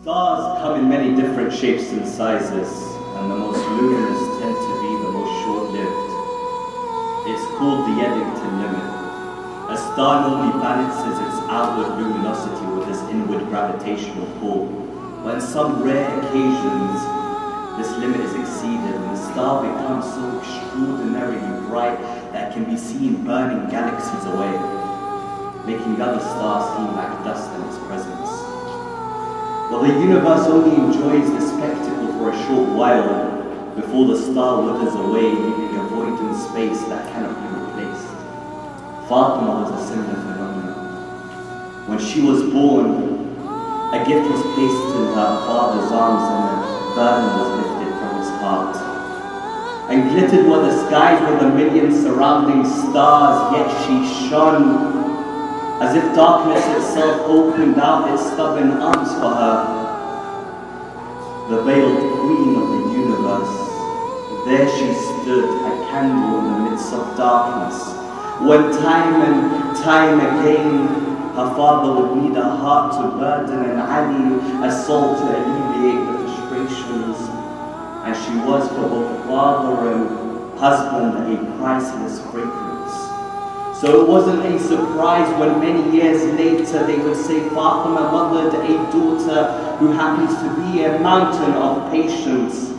Stars come in many different shapes and sizes, and the most luminous tend to be the most short-lived. It's called the Eddington limit. A star normally balances its outward luminosity with its inward gravitational pull, but in some rare occasions, this limit is exceeded and the star becomes so extraordinarily bright that it can be seen burning galaxies away, making other stars seem like dust in its presence. But the universe only enjoys the spectacle for a short while before the star withers away, leaving a void in space that cannot be replaced. Fatima was a similar phenomenon. When she was born, a gift was placed in her father's arms and a burden was lifted from his heart. And glittered were the skies with a million surrounding stars, yet she shone as if darkness itself opened out its stubborn arms for her. The veiled queen of the universe, there she stood, a candle in the midst of darkness, when time and time again her father would need a heart to burden and Ali a soul to alleviate the frustrations, and she was for both father and husband a priceless fragrance. So it wasn't a surprise when many years later they would say Fatima mothered a daughter who happens to be a mountain of patience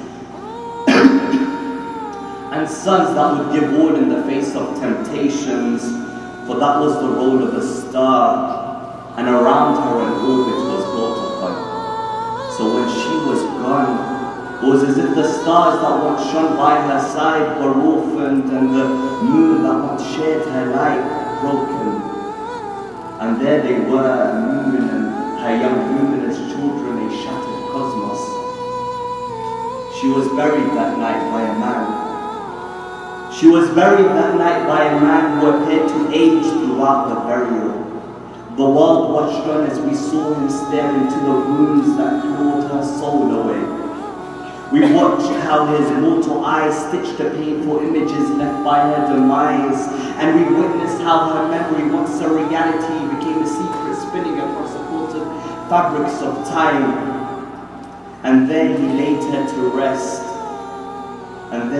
and sons that would give all in the face of temptations, for that was the role of a star, and around her an orbit was built upon. So when she was gone, it was as if the stars that once shone by her side were orphaned and the moon that once shared her light broken. And there they were, moon and her young luminous children, a shattered cosmos. She was buried that night by a man. She was buried that night by a man who appeared to age throughout the burial. The world watched on as we saw him stare into the wounds that clawed her soul away. We watched how his mortal eyes stitched the painful images left by her demise, and we witnessed how her memory, once a reality, became a secret spinning across the quartered fabrics of time. And there he laid her to rest. And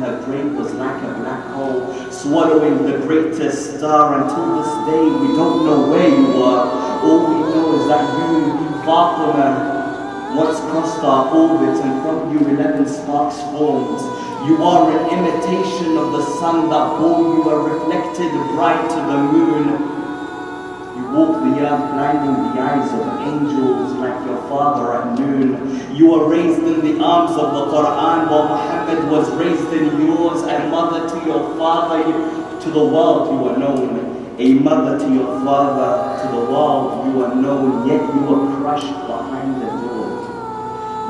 her grave was like a black hole, swallowing the greatest star. Until this day, we don't know where you were. All we know is that you, Fatima, once crossed our orbit, and from you 11 sparks formed. You are an imitation of the sun that bore you, a reflected bright to the moon. You walk the earth, blinding the eyes of angels like your father at noon. You were raised in the arms of the Quran, while Muhammad was raised in yours, and mother to your father, to the world you are known. A mother to your father, to the world you are known, yet you were crushed behind the door.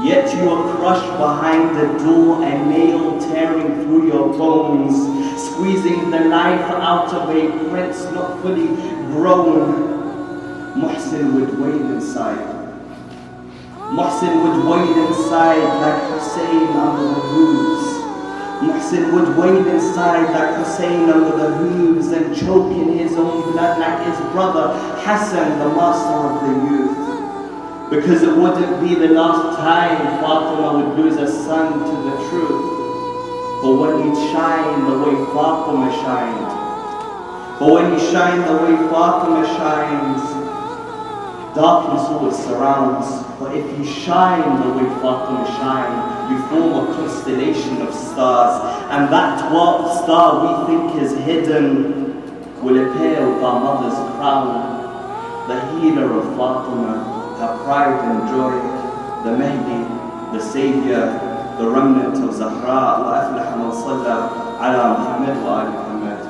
Yet you are crushed behind the door, a nail tearing through your bones, squeezing the life out of a prince not fully grown. Muhsin would wade inside. Muhsin would wade inside like Hussein under the hooves. Muhsin would wade inside like Hussein under the hooves and choke in his own blood like his brother Hassan, the master of the youth. Because it wouldn't be the last time Fatima would lose a son to the truth. For when he'd shine the way Fatima shined, the way Fatima shines, darkness always surrounds. But if you shine the way Fatima shine, you form a constellation of stars. And that 12th star we think is hidden will appear with our mother's crown, the healer of Fatima, her pride and joy, the Mahdi, the Savior, the remnant of Zahra. Wa aflaha man salla ala Muhammad wa ali Muhammad.